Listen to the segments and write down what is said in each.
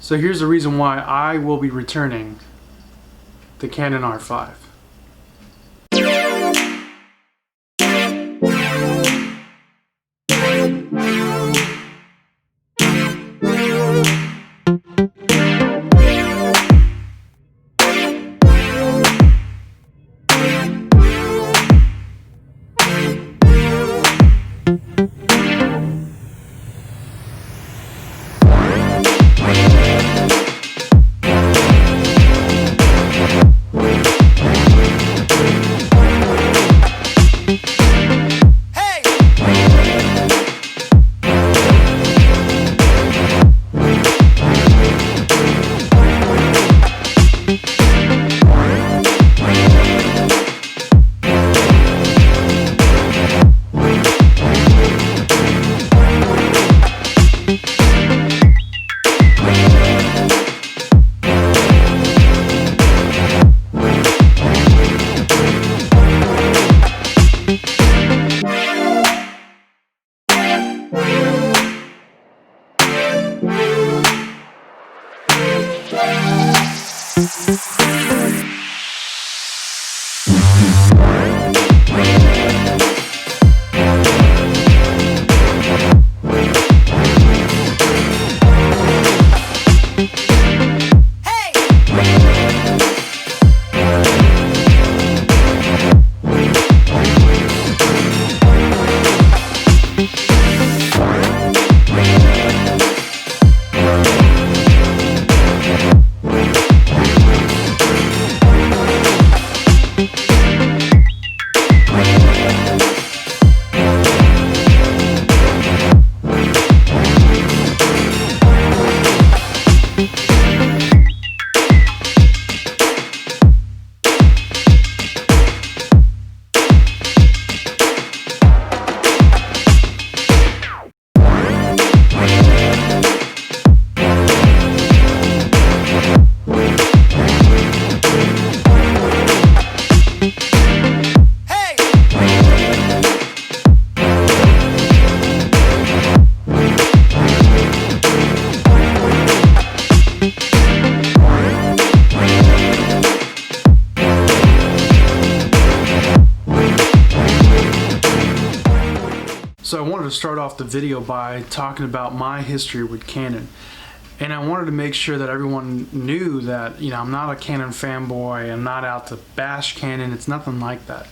So here's the reason why I will be returning the Canon R5. So I wanted to start off the video by talking about my history with Canon. And I wanted to make sure that everyone knew that, I'm not a Canon fanboy, I'm not out to bash Canon, it's nothing like that.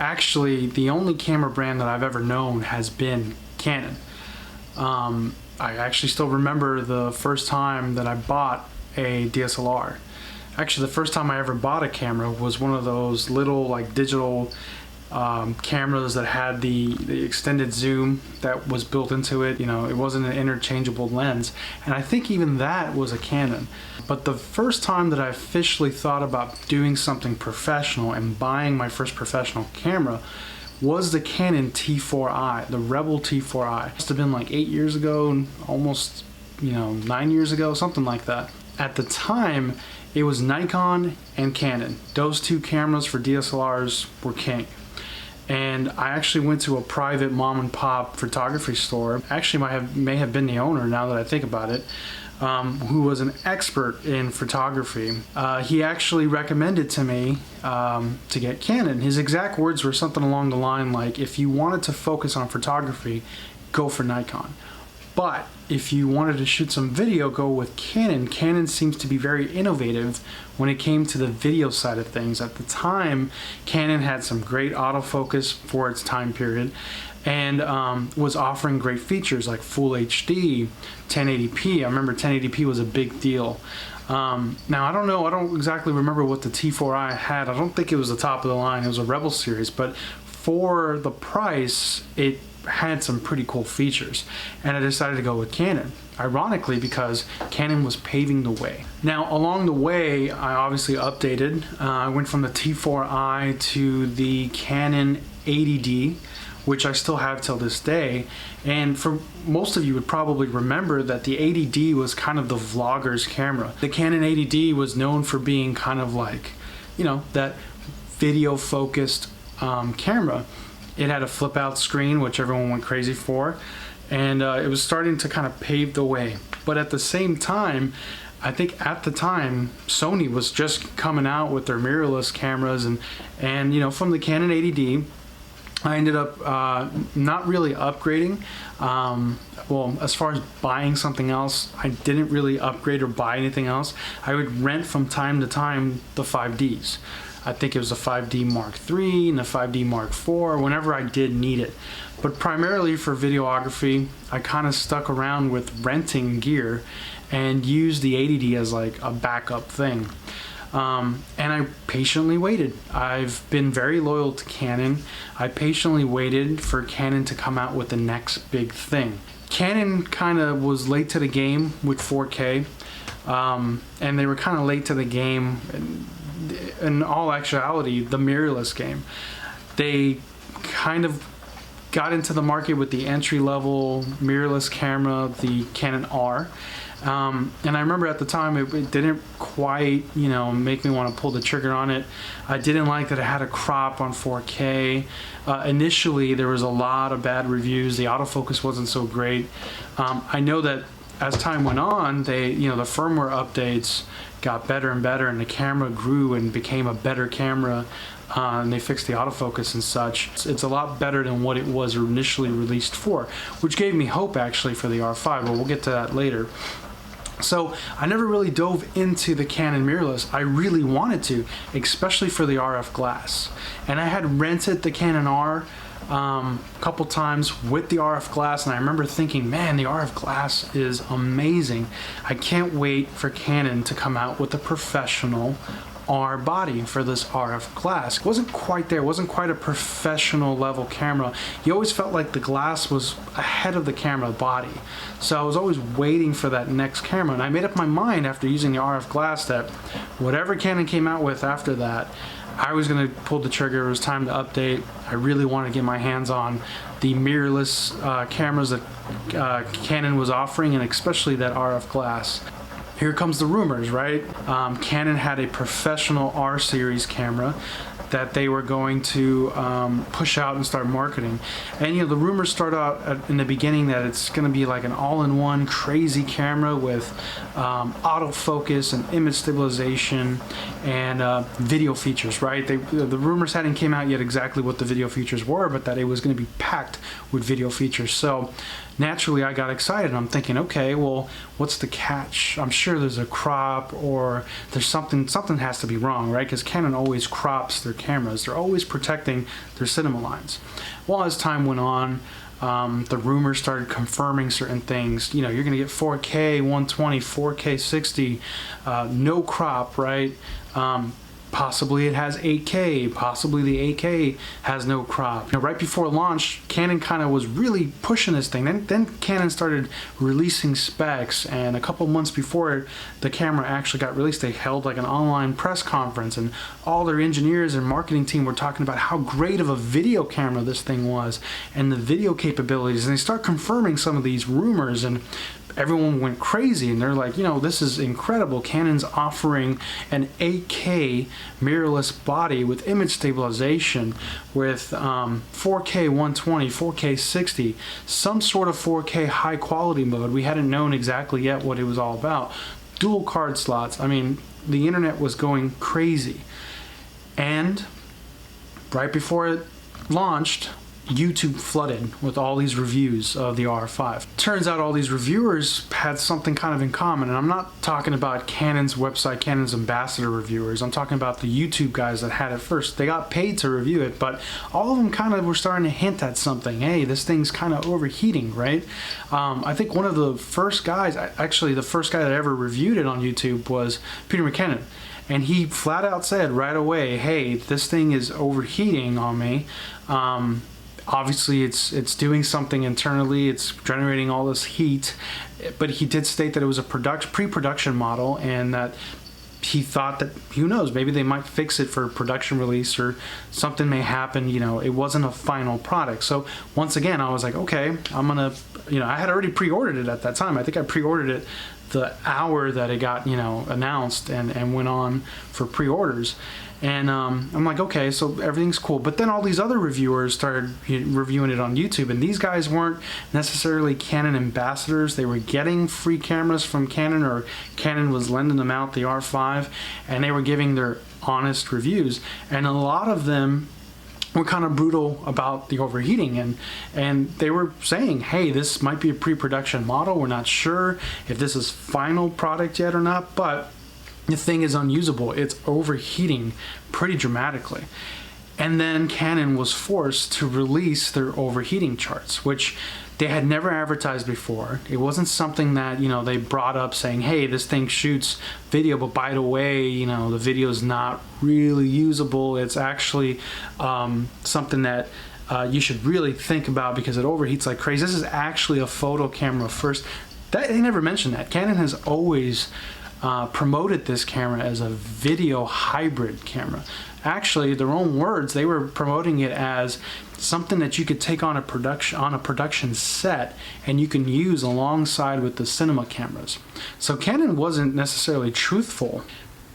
Actually, the only camera brand that I've ever known has been Canon. I actually still remember the first time that I bought a DSLR. Actually, the first time I ever bought a camera was one of those little digital cameras that had the extended zoom that was built into it. It wasn't an interchangeable lens, and I think even that was a Canon. But the first time that I officially thought about doing something professional and buying my first professional camera was the Canon T4i, the Rebel T4i. It must have been like 8 years ago, almost 9 years ago, something like that. At the time, it was Nikon and Canon. Those two cameras for DSLRs were king. And I actually went to a private mom and pop photography store. Actually may have been the owner, now that I think about it, who was an expert in photography. He actually recommended to me to get Canon. His exact words were something along the line like, if you wanted to focus on photography, go for Nikon. But if you wanted to shoot some video, go with Canon. Canon seems to be very innovative when it came to the video side of things. At the time, Canon had some great autofocus for its time period, and was offering great features like Full HD, 1080p. I remember 1080p was a big deal. Now I don't exactly remember what the T4i had. I don't think it was the top of the line. It was a Rebel series, but for the price, it had some pretty cool features, and I decided to go with Canon, ironically because Canon was paving the way. Now along the way, I obviously updated. I went from the T4i to the Canon 80D, which I still have till this day. And for most of you would probably remember that the 80D was kind of the vlogger's camera. The Canon 80D was known for being kind of like, that video focused camera. It had a flip out screen, which everyone went crazy for. and it was starting to kind of pave the way. But at the same time, I think at the time Sony was just coming out with their mirrorless cameras, and you know, from the Canon 80D, I ended up not really upgrading. Well, as far as buying something else, I didn't really upgrade or buy anything else. I would rent from time to time the 5Ds. I think it was a 5D Mark III and a 5D Mark IV whenever I did need it. But primarily for videography, I kind of stuck around with renting gear and used the 80D as like a backup thing. And I patiently waited. I've been very loyal to Canon. I patiently waited for Canon to come out with the next big thing. Canon kind of was late to the game with 4K, and they were kind of late to the game in all actuality, the mirrorless game. They kind of got into the market with the entry-level mirrorless camera, the Canon R. And I remember at the time it didn't quite, you know, make me want to pull the trigger on it. I didn't like that it had a crop on 4K. Initially, there was a lot of bad reviews. The autofocus wasn't so great. I know that as time went on, the firmware updates got better and better, and the camera grew and became a better camera. And they fixed the autofocus and such. It's a lot better than what it was initially released for, which gave me hope actually for the R5, but we'll get to that later. So I never really dove into the Canon mirrorless. I really wanted to, especially for the RF glass. And I had rented the Canon R a couple times with the RF glass, and I remember thinking, man, the RF glass is amazing. I can't wait for Canon to come out with a professional R body for this RF glass. It wasn't quite there, it wasn't quite a professional level camera. You always felt like the glass was ahead of the camera body. So I was always waiting for that next camera, and I made up my mind after using the RF glass that whatever Canon came out with after that, I was going to pull the trigger. It was time to update. I really wanted to get my hands on the mirrorless cameras that Canon was offering, and especially that RF glass. Here comes the rumors, right? Canon had a professional R series camera that they were going to push out and start marketing. And you know, the rumors start out in the beginning that it's going to be like an all-in-one crazy camera with autofocus and image stabilization and video features, right? The rumors hadn't came out yet exactly what the video features were, but that it was going to be packed with video features. So naturally I got excited. I'm thinking, okay, well, what's the catch? I'm sure there's a crop, or there's something has to be wrong, right? Because Canon always crops their cameras. They're always protecting their cinema lines. Well, as time went on, the rumors started confirming certain things. You know, you're going to get 4K 120, 4K 60, no crop, right? Possibly it has 8K, possibly the 8K has no crop. Now, right before launch, Canon kind of was really pushing this thing. Then Canon started releasing specs, and a couple months before the camera actually got released, they held like an online press conference, and all their engineers and marketing team were talking about how great of a video camera this thing was and the video capabilities, and they start confirming some of these rumors, and everyone went crazy, and they're like, you know, this is incredible. Canon's offering an 8K mirrorless body with image stabilization, with 4K 120, 4K 60, some sort of 4K high quality mode. We hadn't known exactly yet what it was all about. Dual card slots. I mean, the internet was going crazy. And right before it launched, YouTube flooded with all these reviews of the R5. Turns out all these reviewers had something kind of in common, and I'm not talking about Canon's website, Canon's ambassador reviewers. I'm talking about the YouTube guys that had it first. They got paid to review it, but all of them kind of were starting to hint at something. Hey, this thing's kind of overheating, right? I think one of the first guys, actually the first guy that ever reviewed it on YouTube was Peter McKinnon. And he flat out said right away, hey, this thing is overheating on me. Obviously it's doing something internally, it's generating all this heat, but he did state that it was a pre-production model, and that he thought that, who knows, maybe they might fix it for production release, or something may happen. You know, it wasn't a final product. So once again, I was like, okay, I'm gonna, you know, I had already pre-ordered it at that time. I think I pre-ordered it the hour that it got, you know, announced and went on for pre-orders. And I'm like, okay, so everything's cool. But then all these other reviewers started reviewing it on YouTube, and these guys weren't necessarily Canon ambassadors. They were getting free cameras from Canon, or Canon was lending them out the R5, and they were giving their honest reviews. And a lot of them were kind of brutal about the overheating, and they were saying, hey, this might be a pre-production model. We're not sure if this is final product yet or not, but the thing is unusable. It's overheating pretty dramatically. And then Canon was forced to release their overheating charts, which they had never advertised before. It wasn't something that, you know, they brought up saying, hey, this thing shoots video, but by the way, you know, the video is not really usable. It's actually something that you should really think about because it overheats like crazy. This is actually a photo camera first. They never mentioned that. Canon has always promoted this camera as a video hybrid camera. Actually, their own words, they were promoting it as something that you could take on a production set and you can use alongside with the cinema cameras. So Canon wasn't necessarily truthful.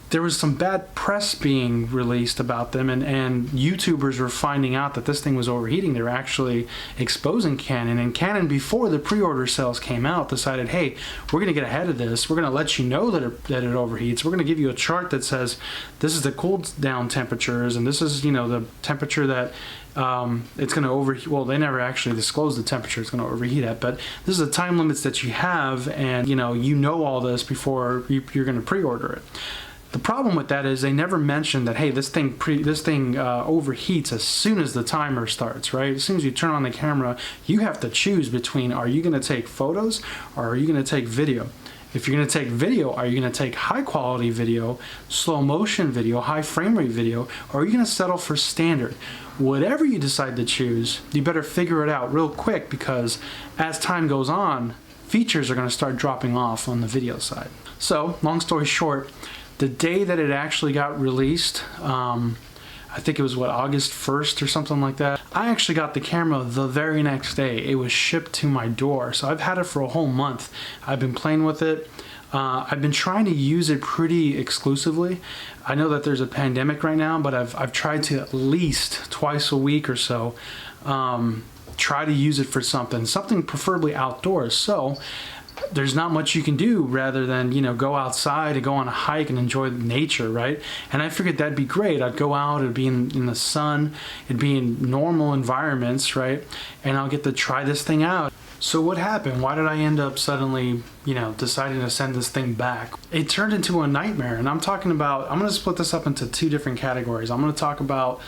There was some bad press being released about them, and YouTubers were finding out that this thing was overheating. They were actually exposing Canon, and Canon, before the pre-order sales came out, decided, hey, we're going to get ahead of this. We're going to let you know that it overheats. We're going to give you a chart that says this is the cool down temperatures, and this is, you know, the temperature that it's going to overheat. Well, they never actually disclosed the temperature it's going to overheat at, but this is the time limits that you have, and you know all this before you're going to pre-order it. The problem with that is they never mentioned that, hey, this thing overheats as soon as the timer starts, right? As soon as you turn on the camera, you have to choose between, are you going to take photos or are you going to take video? If you're going to take video, are you going to take high quality video, slow motion video, high frame rate video, or are you going to settle for standard? Whatever you decide to choose, you better figure it out real quick, because as time goes on, features are going to start dropping off on the video side. So, long story short, the day that it actually got released, I think it was August 1st or something like that, I actually got the camera the very next day. It was shipped to my door. So I've had it for a whole month. I've been playing with it. I've been trying to use it pretty exclusively. I know that there's a pandemic right now, but I've tried to at least twice a week or so try to use it for something preferably outdoors. So there's not much you can do rather than, you know, go outside and go on a hike and enjoy nature, right? And I figured that'd be great. I'd go out, it'd be in the sun, it'd be in normal environments, right? And I'll get to try this thing out. So what happened? Why did I end up suddenly, you know, deciding to send this thing back? It turned into a nightmare, and I'm going to split this up into two different categories. I'm going to talk about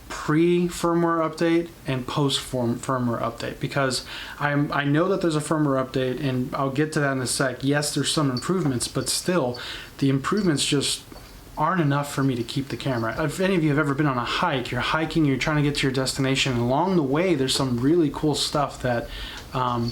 pre-firmware update and post-firmware update, because I know that there's a firmware update, and I'll get to that in a sec. Yes, there's some improvements, but still, the improvements just aren't enough for me to keep the camera. If any of you have ever been on a hike, you're hiking, you're trying to get to your destination, and along the way, there's some really cool stuff that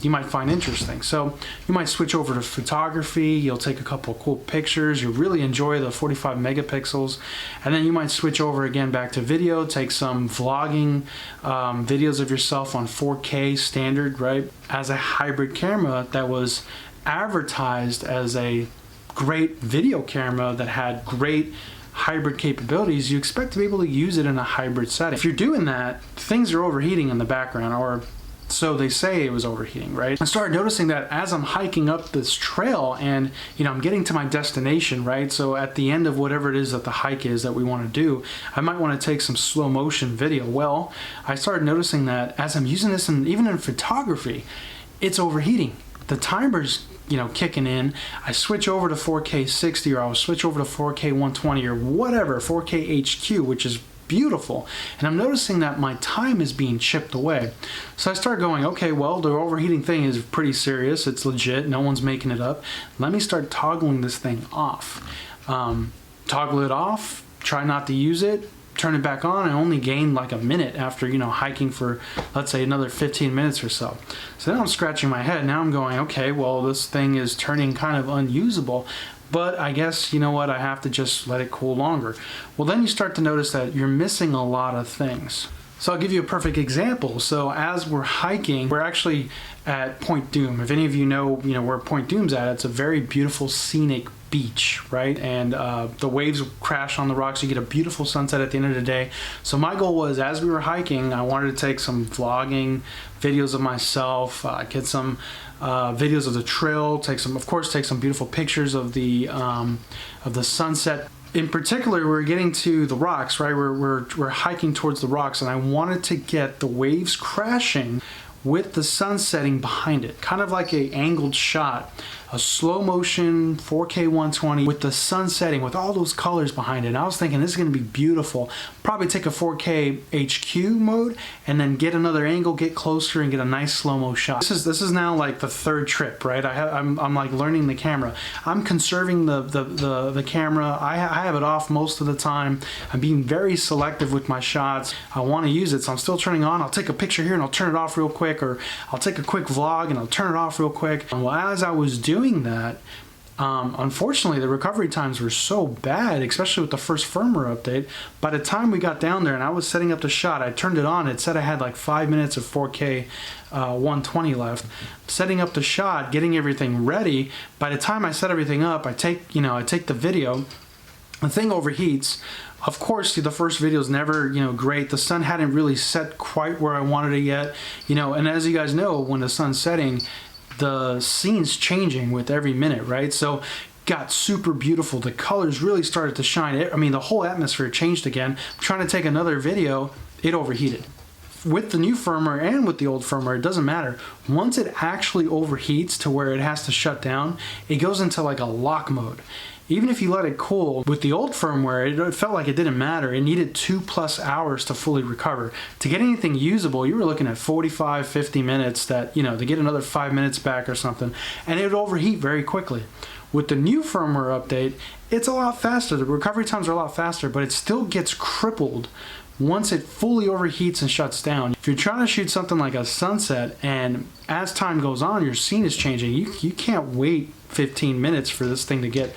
you might find interesting. So you might switch over to photography, you'll take a couple of cool pictures, you'll really enjoy the 45 megapixels, and then you might switch over again back to video, take some vlogging videos of yourself on 4K standard, right? As a hybrid camera that was advertised as a great video camera that had great hybrid capabilities, you expect to be able to use it in a hybrid setting. If you're doing that, things are overheating in the background, or so they say it was overheating, right? I started noticing that as I'm hiking up this trail and, you know, I'm getting to my destination, right? So at the end of whatever it is that the hike is that we want to do, I might want to take some slow motion video. Well, I started noticing that as I'm using this, and even in photography, it's overheating. The timer's, you know, kicking in. I switch over to 4K 60, or I'll switch over to 4K 120 or whatever, 4K HQ, which is beautiful, and I'm noticing that my time is being chipped away. So I start going, okay, well, the overheating thing is pretty serious, it's legit, no one's making it up. Let me start toggling this thing off. Toggle it off, try not to use it, turn it back on, and only gain like a minute after, you know, hiking for, let's say, another 15 minutes or so. So then I'm scratching my head. Now I'm going, okay, well, this thing is turning kind of unusable. But I guess, you know what, I have to just let it cool longer. Well, then you start to notice that you're missing a lot of things. So I'll give you a perfect example. So as we're hiking, we're actually at Point Doom. If any of you know where Point Doom's at, it's a very beautiful scenic beach, right? And the waves crash on the rocks. You get a beautiful sunset at the end of the day. So my goal was, as we were hiking, I wanted to take some vlogging videos of myself, get some videos of the trail, take some beautiful pictures of the sunset. In particular, we're getting to the rocks, right? We're hiking towards the rocks, and I wanted to get the waves crashing with the sun setting behind it, kind of like a angled shot, a slow motion 4K 120 with the sun setting with all those colors behind it. And I was thinking this is going to be beautiful. Probably take a 4K HQ mode and then get another angle, get closer, and get a nice slow-mo shot. This is now like the third trip, right? I'm like learning the camera. I'm conserving the camera. I have it off most of the time. I'm being very selective with my shots. I want to use it, so I'm still turning on. I'll take a picture here and I'll turn it off real quick, or I'll take a quick vlog and I'll turn it off real quick. And well, as I was doing that, unfortunately, the recovery times were so bad, especially with the first firmware update. By the time we got down there and I was setting up the shot, I turned it on. It said I had like 5 minutes of 4K 120 left. Setting up the shot, getting everything ready. By the time I set everything up, I take the video. The thing overheats. Of course, the first video is never, great. The sun hadn't really set quite where I wanted it yet, and as you guys know, when the sun's setting, the scene's changing with every minute, right? So got super beautiful. The colors really started to shine. I mean, the whole atmosphere changed again. I'm trying to take another video, it overheated. With the new firmware and with the old firmware, it doesn't matter. Once it actually overheats to where it has to shut down, it goes into like a lock mode. Even if you let it cool, with the old firmware, it felt like it didn't matter. It needed 2+ hours to fully recover. To get anything usable, you were looking at 45, 50 minutes to get another 5 minutes back or something, and it would overheat very quickly. With the new firmware update, it's a lot faster. The recovery times are a lot faster, but it still gets crippled once it fully overheats and shuts down. If you're trying to shoot something like a sunset, and as time goes on, your scene is changing, you can't wait 15 minutes for this thing to get,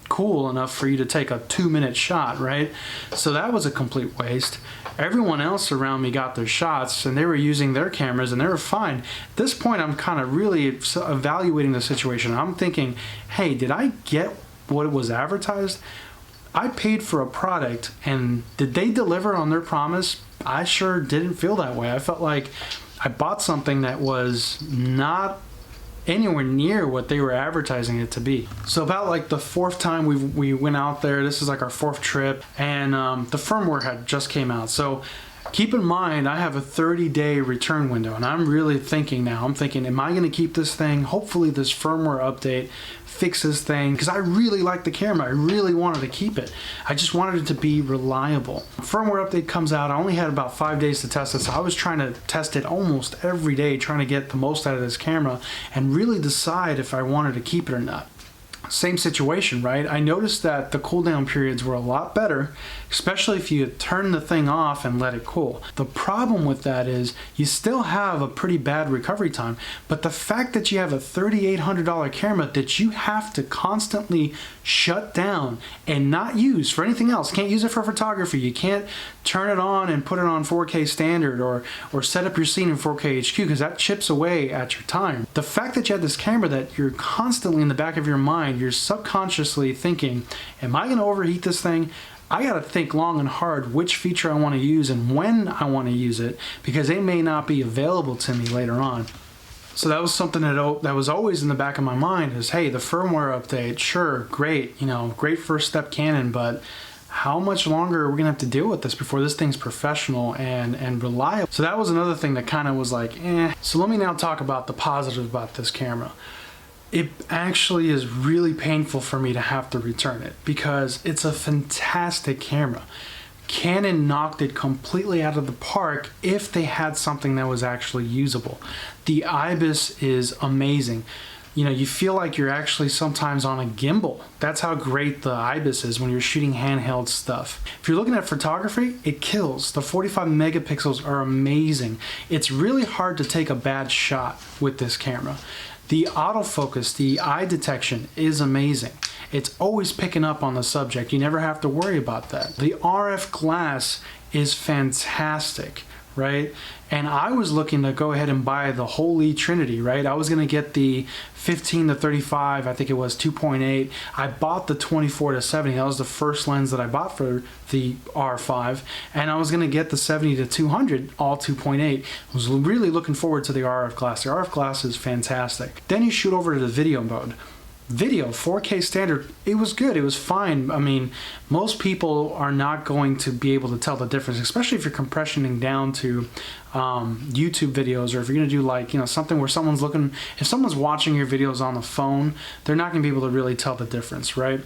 cool enough for you to take a 2-minute shot, right? So that was a complete waste. Everyone else around me got their shots and they were using their cameras and they were fine. At this point, I'm kind of really evaluating the situation. I'm thinking, hey, did I get what was advertised? I paid for a product, and did they deliver on their promise? I sure didn't feel that way. I felt like I bought something that was not anywhere near what they were advertising it to be. So about like the fourth time we went out there, this is like our fourth trip, and the firmware had just came out. So keep in mind, I have a 30-day return window, and I'm really thinking now, am I gonna keep this thing? Hopefully this firmware update fixes thing, because I really like the camera. I really wanted to keep it. I just wanted it to be reliable. Firmware update comes out. I only had about 5 days to test it, so I was trying to test it almost every day, trying to get the most out of this camera and really decide if I wanted to keep it or not. Same situation, right? I noticed that the cooldown periods were a lot better, especially if you turn the thing off and let it cool. The problem with that is you still have a pretty bad recovery time, but the fact that you have a $3,800 camera that you have to constantly shut down and not use for anything else, can't use it for photography, you can't turn it on and put it on 4K standard or set up your scene in 4K HQ, because that chips away at your time. The fact that you have this camera that you're constantly in the back of your mind, you're subconsciously thinking, am I going to overheat this thing? I got to think long and hard which feature I want to use and when I want to use it, because it may not be available to me later on. So that was something that was always in the back of my mind is, hey, the firmware update, sure, great, great first step Canon, but how much longer are we gonna have to deal with this before this thing's professional and reliable? So that was another thing that kind of was like, eh. So let me now talk about the positive about this camera. It actually is really painful for me to have to return it because it's a fantastic camera. Canon knocked it completely out of the park if they had something that was actually usable. The IBIS is amazing. You feel like you're actually sometimes on a gimbal. That's how great the IBIS is when you're shooting handheld stuff. If you're looking at photography, it kills. The 45 megapixels are amazing. It's really hard to take a bad shot with this camera. The autofocus, the eye detection is amazing. it's always picking up on the subject. You never have to worry about that. The RF glass is fantastic, right? And I was looking to go ahead and buy the Holy Trinity, right? I was gonna get the 15 to 35, I think it was 2.8. I bought the 24 to 70. That was the first lens that I bought for the R5. And I was gonna get the 70 to 200, all 2.8. I was really looking forward to the RF glass. The RF glass is fantastic. Then you shoot over to the video mode. Video 4K standard, it was good, it was fine. I mean, most people are not going to be able to tell the difference, especially if you're compressioning down to YouTube videos, or if you're going to do like, you know, something where someone's looking, if someone's watching your videos on the phone, they're not going to be able to really tell the difference, right?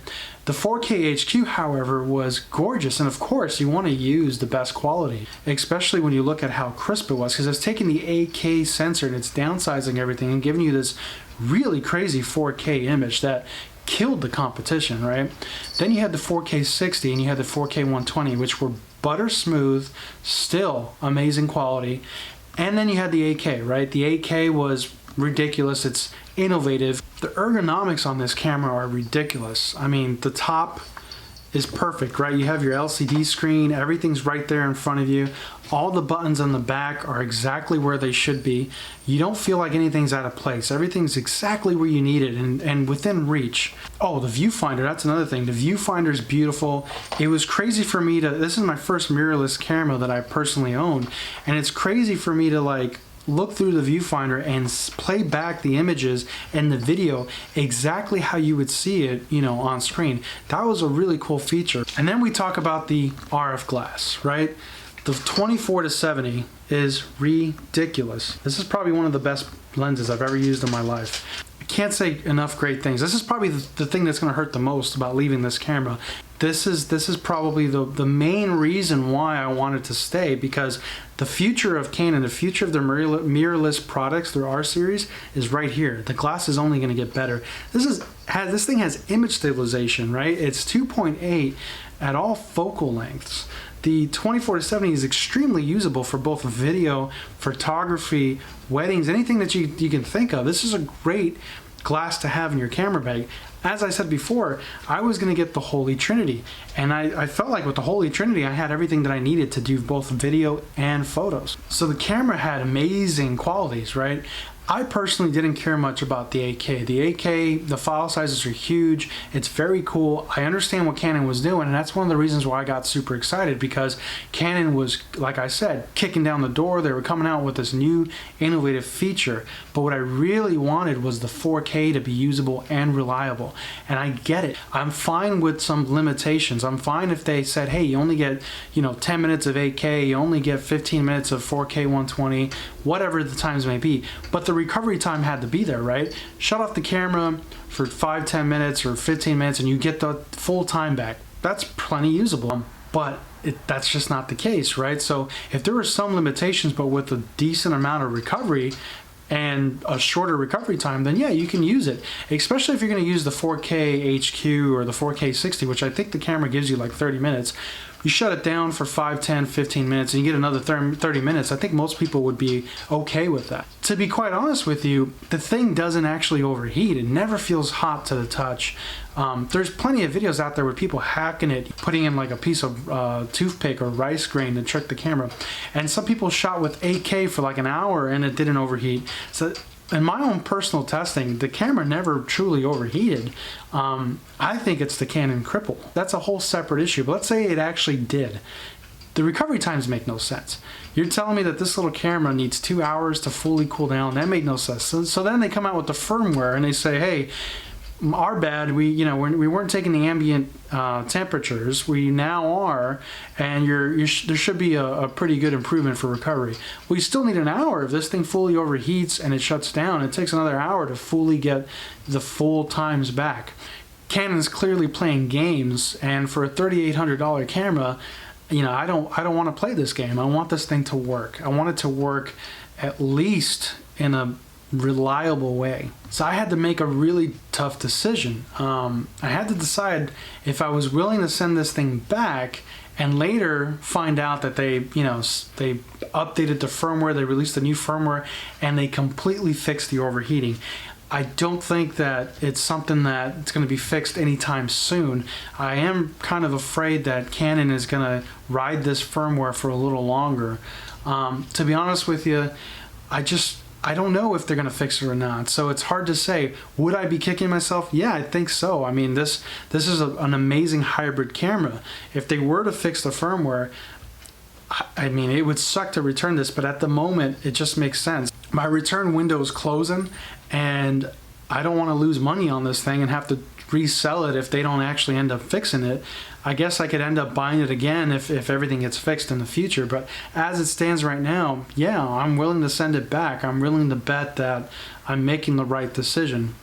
The 4K HQ, however, was gorgeous, and of course you want to use the best quality, especially when you look at how crisp it was, because it's taking the 8K sensor and it's downsizing everything and giving you this really crazy 4K image that killed the competition, right? Then you had the 4K 60 and you had the 4K 120, which were butter smooth, still amazing quality. And then you had the 8K, right? The 8K was ridiculous. It's innovative. The ergonomics on this camera are ridiculous. I mean, the top is perfect, right? You have your LCD screen, everything's right there in front of you. All the buttons on the back are exactly where they should be. You don't feel like anything's out of place. Everything's exactly where you need it and within reach. Oh, the viewfinder, that's another thing. The viewfinder is beautiful. It was crazy for me to, this is my first mirrorless camera that I personally owned, and it's crazy for me to like look through the viewfinder and play back the images and the video exactly how you would see it, you know, on screen. That was a really cool feature. And then we talk about the RF glass, right? The 24 to 70 is ridiculous. This is probably one of the best lenses I've ever used in my life. I can't say enough great things. This is probably the thing that's going to hurt the most about leaving this camera. This is probably the main reason why I wanted to stay, because the future of Canon, the future of their mirrorless products, their R series, is right here. The glass is only going to get better. This thing has image stabilization, right? It's 2.8 at all focal lengths. The 24 to 70 is extremely usable for both video, photography, weddings, anything that you can think of. This is a great glass to have in your camera bag. As I said before, I was going to get the Holy Trinity, and I felt like with the Holy Trinity I had everything that I needed to do both video and photos. So the camera had amazing qualities, right? I personally didn't care much about the 8K. The 8K, the file sizes are huge. It's very cool. I understand what Canon was doing, and that's one of the reasons why I got super excited, because Canon was, like I said, kicking down the door. They were coming out with this new innovative feature. But what I really wanted was the 4K to be usable and reliable. And I get it. I'm fine with some limitations. I'm fine if they said, hey, you only get, you know, 10 minutes of 8K, you only get 15 minutes of 4K 120, whatever the times may be. But the recovery time had to be there, right? Shut off the camera for 5-10 minutes or 15 minutes and you get the full time back. That's plenty usable, but that's just not the case, right? So if there were some limitations but with a decent amount of recovery and a shorter recovery time, then yeah, you can use it, especially if you're going to use the 4K HQ or the 4K 60, which I think the camera gives you like 30 minutes. You shut it down for 5, 10, 15 minutes and you get another 30 minutes. I think most people would be okay with that. To be quite honest with you, the thing doesn't actually overheat. It never feels hot to the touch. There's plenty of videos out there with people hacking it, putting in like a piece of toothpick or rice grain to trick the camera. And some people shot with 8K for like an hour and it didn't overheat. So in my own personal testing, the camera never truly overheated. I think it's the Canon cripple. That's a whole separate issue, but let's say it actually did. The recovery times make no sense. You're telling me that this little camera needs 2 hours to fully cool down. That made no sense. So then they come out with the firmware and they say, hey, our bad, we weren't taking the ambient temperatures. We now are, and there should be a pretty good improvement for recovery. We still need an hour. If this thing fully overheats and it shuts down, it takes another hour to fully get the full times back. Canon's clearly playing games, and for a $3,800 camera, you know, I don't want to play this game. I want this thing to work. I want it to work at least in a reliable way. So I had to make a really tough decision. I had to decide if I was willing to send this thing back and later find out that they updated the firmware, they released a new firmware, and they completely fixed the overheating. I don't think that it's something that it's going to be fixed anytime soon. I am kind of afraid that Canon is going to ride this firmware for a little longer. To be honest with you, I don't know if they're going to fix it or not. So it's hard to say. Would I be kicking myself? Yeah, I think so. I mean, this is an amazing hybrid camera. If they were to fix the firmware, I mean, it would suck to return this, but at the moment, it just makes sense. My return window is closing, and I don't want to lose money on this thing and have to resell it if they don't actually end up fixing it. I guess I could end up buying it again if everything gets fixed in the future, but as it stands right now, yeah, I'm willing to send it back. I'm willing to bet that I'm making the right decision.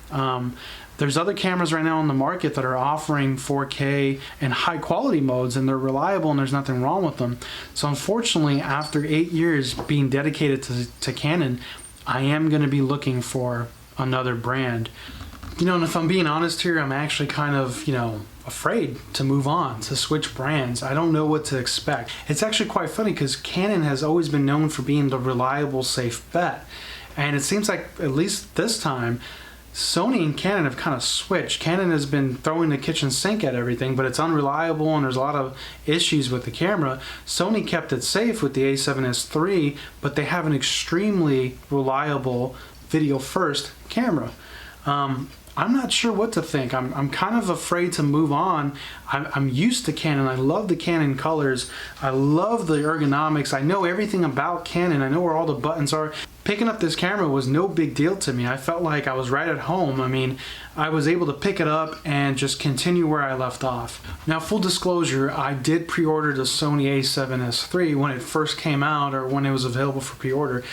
There's other cameras right now on the market that are offering 4K and high quality modes, and they're reliable and there's nothing wrong with them. So unfortunately, after 8 years being dedicated to Canon, I am going to be looking for another brand. You know, and if I'm being honest here, I'm actually kind of, afraid to move on, to switch brands. I don't know what to expect. It's actually quite funny because Canon has always been known for being the reliable, safe bet. And it seems like, at least this time, Sony and Canon have kind of switched. Canon has been throwing the kitchen sink at everything, but it's unreliable and there's a lot of issues with the camera. Sony kept it safe with the a7S III, but they have an extremely reliable video first camera. I'm not sure what to think. I'm kind of afraid to move on. I'm used to Canon. I love the Canon colors. I love the ergonomics. I know everything about Canon. I know where all the buttons are. Picking up this camera was no big deal to me. I felt like I was right at home. I mean, I was able to pick it up and just continue where I left off. Now, full disclosure, I did pre-order the Sony a7S III when it first came out, or when it was available for pre-order.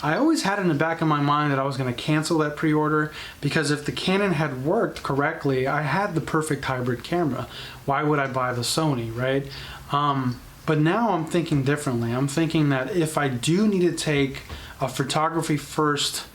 I always had in the back of my mind that I was going to cancel that pre-order because if the Canon had worked correctly, I had the perfect hybrid camera. Why would I buy the Sony, right? But now I'm thinking differently. I'm thinking that if I do need to take a photography first,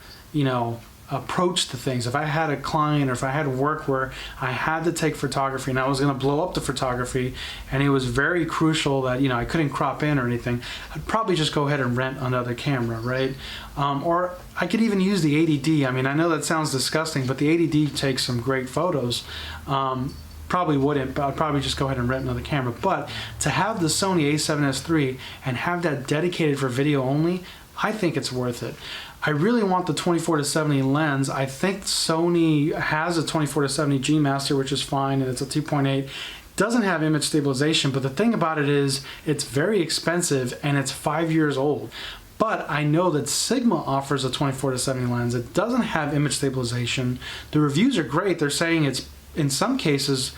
approach to things. If I had a client or if I had work where I had to take photography and I was going to blow up the photography and it was very crucial that I couldn't crop in or anything, I'd probably just go ahead and rent another camera, right? Or I could even use the 80D. I mean, I know that sounds disgusting, but the 80D takes some great photos. Probably wouldn't, but I'd probably just go ahead and rent another camera. But to have the Sony a7S III and have that dedicated for video only, I think it's worth it. I really want the 24-70 lens. I think Sony has a 24-70 G Master, which is fine, and it's a 2.8. Doesn't have image stabilization, but the thing about it is it's very expensive and it's 5 years old. But I know that Sigma offers a 24-70 lens. It doesn't have image stabilization. The reviews are great. They're saying it's, in some cases,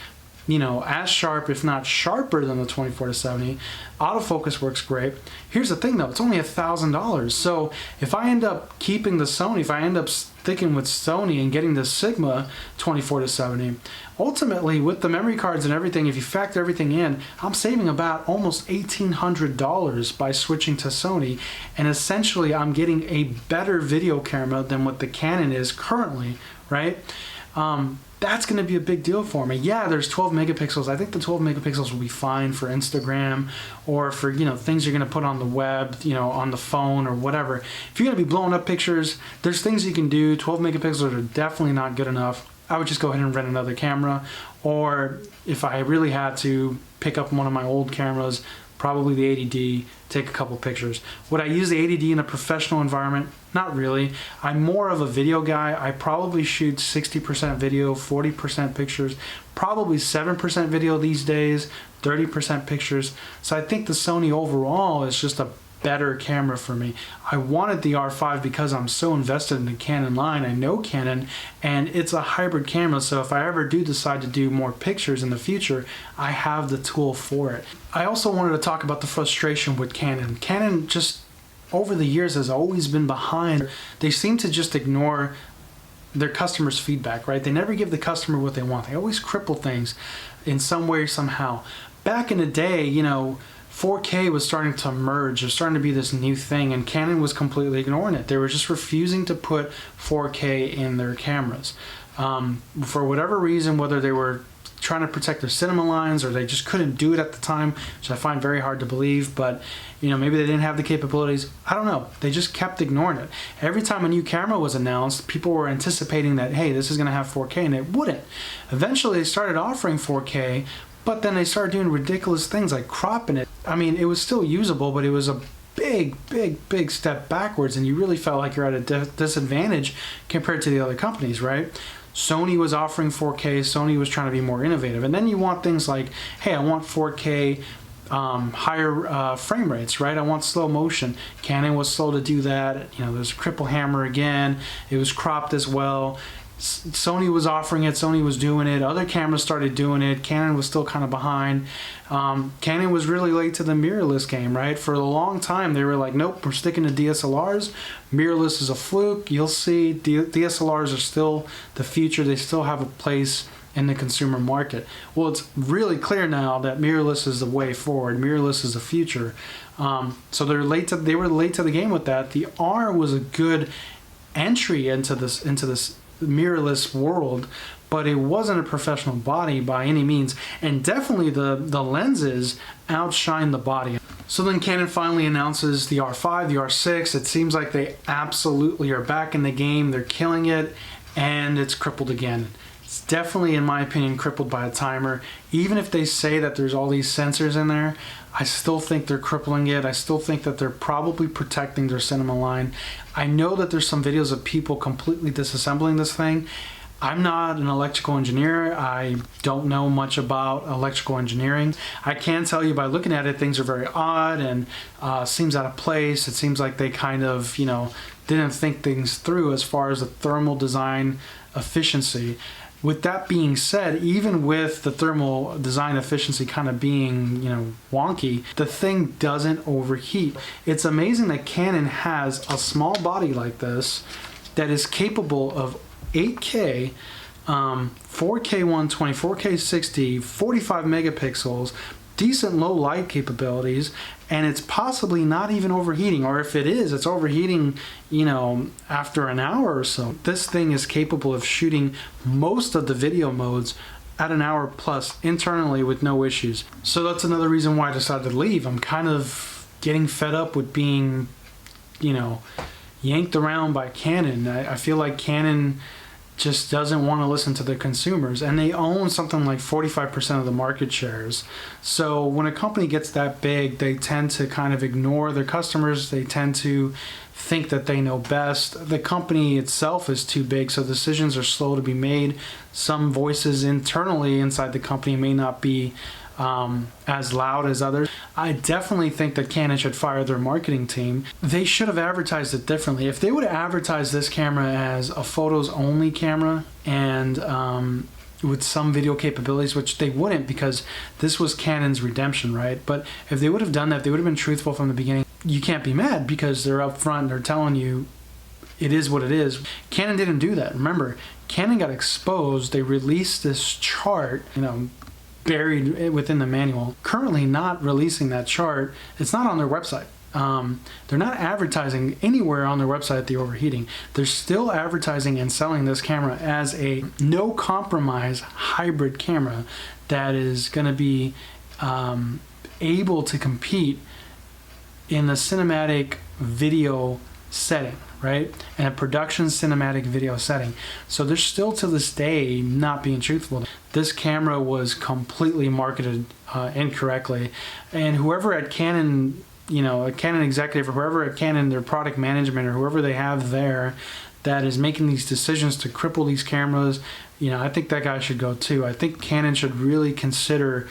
as sharp, if not sharper than the 24-70. Autofocus works great. Here's the thing though, it's only $1,000. So if I end up keeping the Sony, if I end up sticking with Sony and getting the Sigma 24-70, ultimately with the memory cards and everything, if you factor everything in, I'm saving about almost $1,800 by switching to Sony. And essentially I'm getting a better video camera than what the Canon is currently, right? That's going to be a big deal for me. Yeah, there's 12 megapixels. I think the 12 megapixels will be fine for Instagram or for, things you're going to put on the web, on the phone or whatever. If you're going to be blowing up pictures, there's things you can do. 12 megapixels are definitely not good enough. I would just go ahead and rent another camera. Or if I really had to pick up one of my old cameras, probably the 80D, take a couple pictures. Would I use the 80D in a professional environment? Not really. I'm more of a video guy. I probably shoot 60% video, 40% pictures, probably 7% video these days, 30% pictures. So I think the Sony overall is just a better camera for me. I wanted the R5 because I'm so invested in the Canon line. I know Canon, and it's a hybrid camera, so if I ever do decide to do more pictures in the future, I have the tool for it. I also wanted to talk about the frustration with Canon. Canon just, over the years, has always been behind. They seem to just ignore their customers' feedback, right? They never give the customer what they want. They always cripple things in some way or somehow. Back in the day, 4K was starting to emerge. There's starting to be this new thing, and Canon was completely ignoring it. They were just refusing to put 4K in their cameras. For whatever reason, whether they were trying to protect their cinema lines, or they just couldn't do it at the time, which I find very hard to believe. But maybe they didn't have the capabilities. I don't know. They just kept ignoring it. Every time a new camera was announced, people were anticipating that, hey, this is going to have 4K, and it wouldn't. Eventually, they started offering 4K, but then they started doing ridiculous things like cropping it. I mean, it was still usable, but it was a big step backwards, and you really felt like you're at a disadvantage compared to the other companies, right? Sony was offering 4K. Sony was trying to be more innovative. And then you want things like, hey, I want 4K higher frame rates, right? I want slow motion. Canon was slow to do that. There's cripple hammer again. It was cropped as well. Sony was offering it. Sony was doing it. Other cameras started doing it. Canon was still kind of behind. Canon was really late to the mirrorless game, right? For a long time, they were like, nope, we're sticking to DSLRs. Mirrorless is a fluke. You'll see DSLRs are still the future. They still have a place in the consumer market. Well, it's really clear now that mirrorless is the way forward. Mirrorless is the future. So they were late to the game with that. The R was a good entry into this mirrorless world, but it wasn't a professional body by any means, and definitely the lenses outshine the body. So then Canon finally announces the R5, the R6. It seems like they absolutely are back in the game. They're killing it, and it's crippled again. It's definitely, in my opinion, crippled by a timer. Even if they say that there's all these sensors in there, I still think they're crippling it. I still think that they're probably protecting their cinema line. I know that there's some videos of people completely disassembling this thing. I'm not an electrical engineer. I don't know much about electrical engineering. I can tell you by looking at it, things are very odd and seems out of place. It seems like they kind of, didn't think things through as far as the thermal design efficiency. With that being said, even with the thermal design efficiency kind of being, wonky, the thing doesn't overheat. It's amazing that Canon has a small body like this that is capable of 8K, 4K 120, 4K 60, 45 megapixels, decent low light capabilities, and it's possibly not even overheating, or if it is, it's overheating, after an hour or so. This thing is capable of shooting most of the video modes at an hour plus internally with no issues. So that's another reason why I decided to leave. I'm kind of getting fed up with being, yanked around by Canon. I feel like Canon just doesn't want to listen to the consumers, and they own something like 45% of the market shares. So when a company gets that big, they tend to kind of ignore their customers. They tend to think that they know best. The company itself is too big, so decisions are slow to be made. Some voices internally inside the company may not be as loud as others. I definitely think that Canon should fire their marketing team. They should have advertised it differently. If they would have advertised this camera as a photos only camera and with some video capabilities, which they wouldn't because this was Canon's redemption, right? But if they would have done that, they would have been truthful from the beginning. You can't be mad because they're up front, they're telling you it is what it is. Canon didn't do that. Remember, Canon got exposed. They released this chart, buried within the manual. Currently not releasing that chart. It's not on their website. They're not advertising anywhere on their website the overheating. They're still advertising and selling this camera as a no compromise hybrid camera that is going to be able to compete in the cinematic video setting, right? And a production cinematic video setting. So they're still to this day not being truthful. This camera was completely marketed incorrectly, and whoever at Canon, a Canon executive or whoever at Canon, their product management or whoever they have there that is making these decisions to cripple these cameras, I think that guy should go too. I think Canon should really consider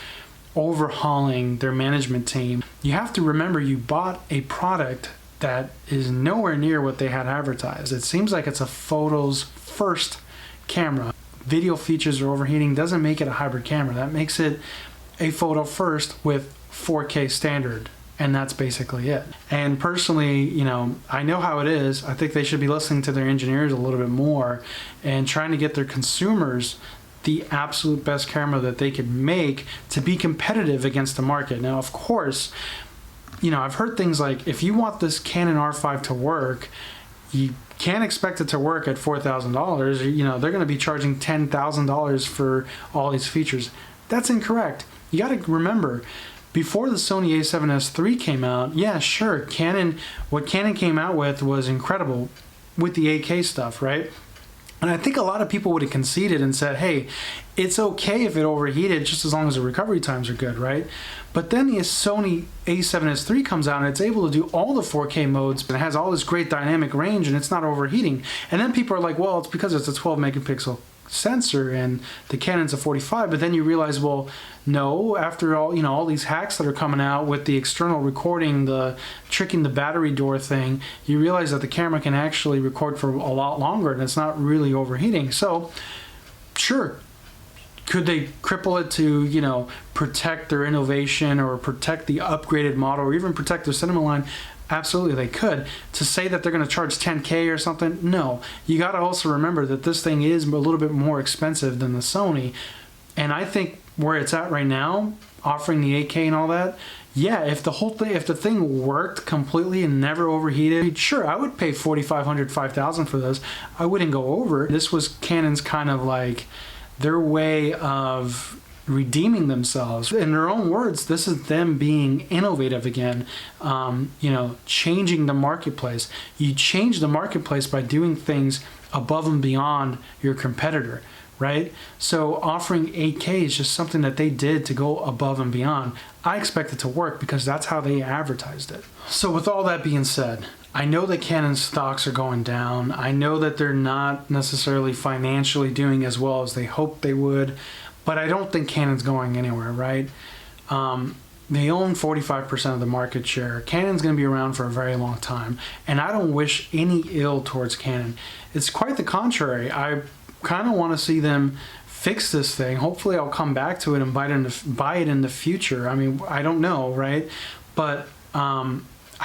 overhauling their management team. You have to remember you bought a product that is nowhere near what they had advertised. It seems like it's a photos first camera. Video features or overheating doesn't make it a hybrid camera. That makes it a photo first with 4K standard, and that's basically it. And personally, I know how it is. I think they should be listening to their engineers a little bit more and trying to get their consumers the absolute best camera that they could make to be competitive against the market. Now, of course, I've heard things like, if you want this Canon R5 to work, you can't expect it to work at $4,000. You know, they're going to be charging $10,000 for all these features. That's incorrect. You got to remember, before the Sony a7S III came out, yeah, sure, what Canon came out with was incredible with the 8K stuff, right? And I think a lot of people would have conceded and said, hey, it's okay if it overheated just as long as the recovery times are good, right? But then the Sony a7S III comes out and it's able to do all the 4K modes and it has all this great dynamic range and it's not overheating. And then people are like, well, it's because it's a 12 megapixel sensor and the Canon's a 45, but then you realize, well, no, after all, you know, all these hacks that are coming out with the external recording, the tricking the battery door thing, you realize that the camera can actually record for a lot longer and it's not really overheating. So sure, could they cripple it to, you know, protect their innovation or protect the upgraded model or even protect their cinema line? Absolutely, they could. To say that they're going to charge 10K or something, no. You got to also remember that this thing is a little bit more expensive than the Sony. And I think where it's at right now, offering the 8K and all that, yeah, if the thing worked completely and never overheated, sure, I would pay $4,500, $5,000 for this. I wouldn't go over. This was Canon's kind of like their way of redeeming themselves. In their own words, this is them being innovative again, you know, changing the marketplace. You change the marketplace by doing things above and beyond your competitor, right? So offering 8K is just something that they did to go above and beyond. I expect it to work because that's how they advertised it. So with all that being said, I know that Canon's stocks are going down. I know that they're not necessarily financially doing as well as they hoped they would. But I don't think Canon's going anywhere, right? They own 45% of the market share. Canon's going to be around for a very long time. And I don't wish any ill towards Canon. It's quite the contrary. I kind of want to see them fix this thing. Hopefully I'll come back to it and buy it in the future. I mean, I don't know, right? But I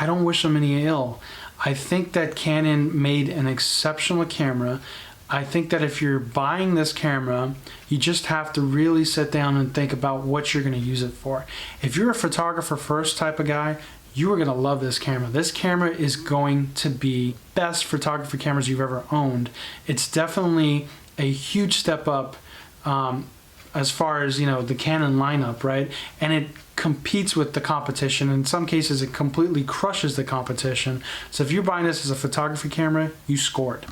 don't wish them any ill. I think that Canon made an exceptional camera. I think that if you're buying this camera, you just have to really sit down and think about what you're going to use it for. If you're a photographer first type of guy, you are going to love this camera. This camera is going to be best photography cameras you've ever owned. It's definitely a huge step up as far as, you know, the Canon lineup, right? And it competes with the competition. In some cases, it completely crushes the competition. So if you're buying this as a photography camera, you scored.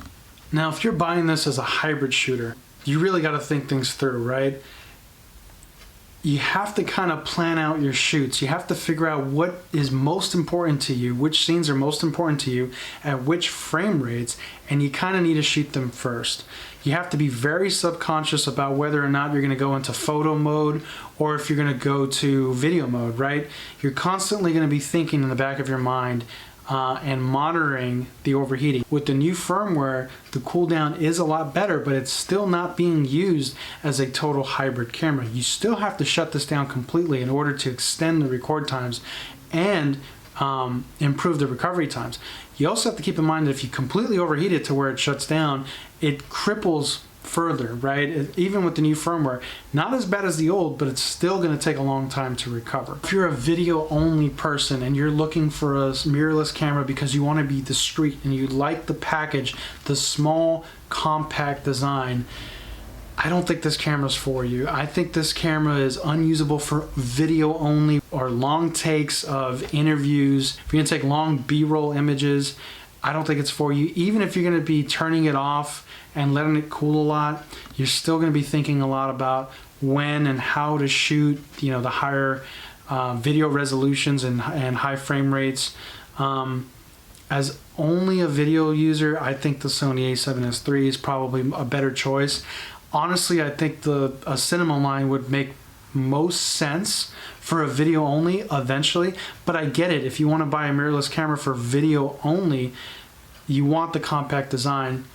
Now, if you're buying this as a hybrid shooter, you really got to think things through, right? You have to kind of plan out your shoots. You have to figure out what is most important to you, which scenes are most important to you, at which frame rates, and you kind of need to shoot them first. You have to be very subconscious about whether or not you're going to go into photo mode or if you're going to go to video mode, right? You're constantly going to be thinking in the back of your mind and monitoring the overheating. With the new firmware, the cooldown is a lot better, but it's still not being used as a total hybrid camera. You still have to shut this down completely in order to extend the record times and improve the recovery times. You also have to keep in mind that if you completely overheat it to where it shuts down, it cripples further, right? Even with the new firmware, not as bad as the old, but it's still going to take a long time to recover. If you're a video only person and you're looking for a mirrorless camera because you want to be discreet and you like the package, the small compact design, I don't think this camera's for you. I think this camera is unusable for video only or long takes of interviews. If you're going to take long B-roll images, I don't think it's for you. Even if you're going to be turning it off and letting it cool a lot, you're still going to be thinking a lot about when and how to shoot, you know, the higher video resolutions and high frame rates. As only a video user, I think the Sony a7S III is probably a better choice. Honestly, I think a cinema line would make most sense for a video only eventually, but I get it. If you want to buy a mirrorless camera for video only, you want the compact design.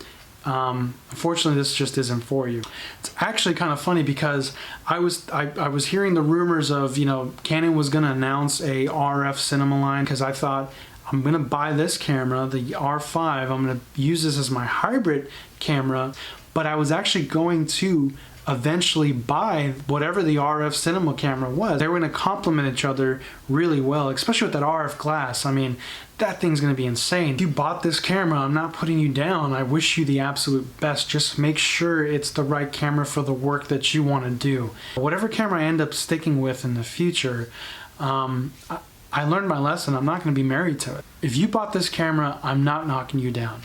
Unfortunately, this just isn't for you. It's actually kind of funny because I was hearing the rumors of, you know, Canon was going to announce a RF cinema line because I thought, I'm going to buy this camera, the R5. I'm going to use this as my hybrid camera. But I was actually going to eventually buy whatever the RF cinema camera was. They were going to complement each other really well, especially with that RF glass. I mean, that thing's going to be insane. If you bought this camera, I'm not putting you down. I wish you the absolute best. Just make sure it's the right camera for the work that you want to do. Whatever camera I end up sticking with in the future, I learned my lesson. I'm not going to be married to it. If you bought this camera, I'm not knocking you down.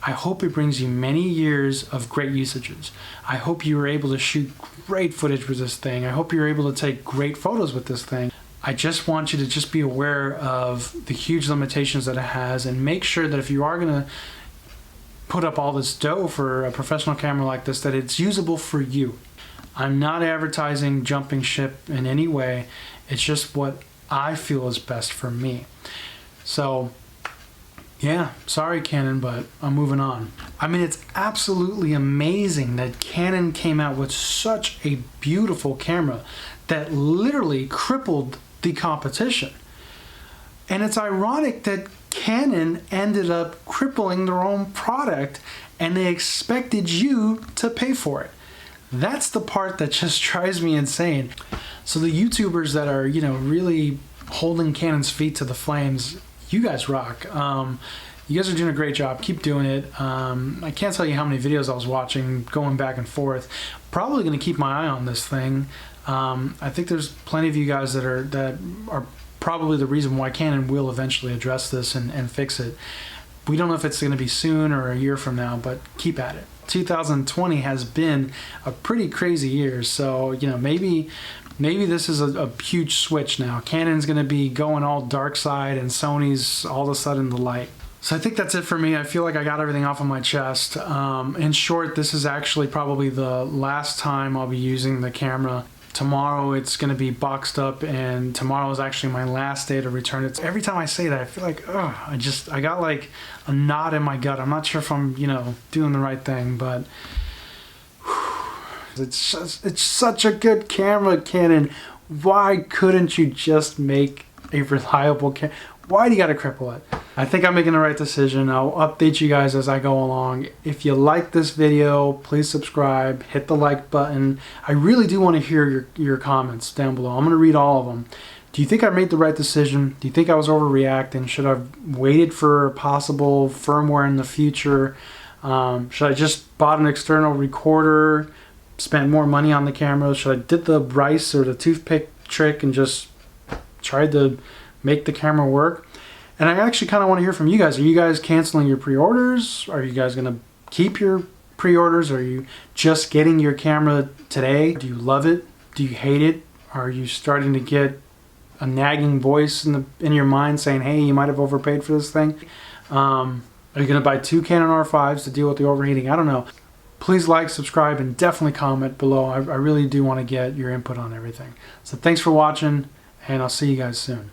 I hope it brings you many years of great usages. I hope you were able to shoot great footage with this thing. I hope you're able to take great photos with this thing. I just want you to just be aware of the huge limitations that it has, and make sure that if you are going to put up all this dough for a professional camera like this, that it's usable for you. I'm not advertising jumping ship in any way. It's just what I feel is best for me. So yeah, sorry Canon, but I'm moving on. I mean, it's absolutely amazing that Canon came out with such a beautiful camera that literally crippled the competition. And it's ironic that Canon ended up crippling their own product and they expected you to pay for it. That's the part that just drives me insane. So the YouTubers that are, really holding Canon's feet to the flames, you guys rock. You guys are doing a great job. Keep doing it. I can't tell you how many videos I was watching going back and forth. Probably going to keep my eye on this thing. I think there's plenty of you guys that are probably the reason why Canon will eventually address this and fix it. We don't know if it's going to be soon or a year from now, but keep at it. 2020 has been a pretty crazy year, so maybe this is a huge switch now. Canon's going to be going all dark side and Sony's all of a sudden the light. So I think that's it for me. I feel like I got everything off of my chest. In short, this is actually probably the last time I'll be using the camera. Tomorrow it's going to be boxed up, and tomorrow is actually my last day to return it. Every time I say that, I feel like, I got like a knot in my gut. I'm not sure if I'm, doing the right thing, but it's such a good camera, Canon. Why couldn't you just make a reliable camera? Why do you got to cripple it? I think I'm making the right decision. I'll update you guys as I go along. If you like this video, please subscribe, hit the like button. I really do want to hear your comments down below. I'm going to read all of them. Do you think I made the right decision? Do you think I was overreacting? Should I have waited for possible firmware in the future? Should I just bought an external recorder, spent more money on the camera? Should I did the rice or the toothpick trick and just tried to make the camera work? And I actually kind of want to hear from you guys. Are you guys canceling your pre-orders? Are you guys going to keep your pre-orders? Are you just getting your camera today? Do you love it? Do you hate it? Are you starting to get a nagging voice in your mind saying, hey, you might have overpaid for this thing? Are you going to buy 2 Canon R5s to deal with the overheating? I don't know. Please like, subscribe, and definitely comment below. I really do want to get your input on everything. So thanks for watching, and I'll see you guys soon.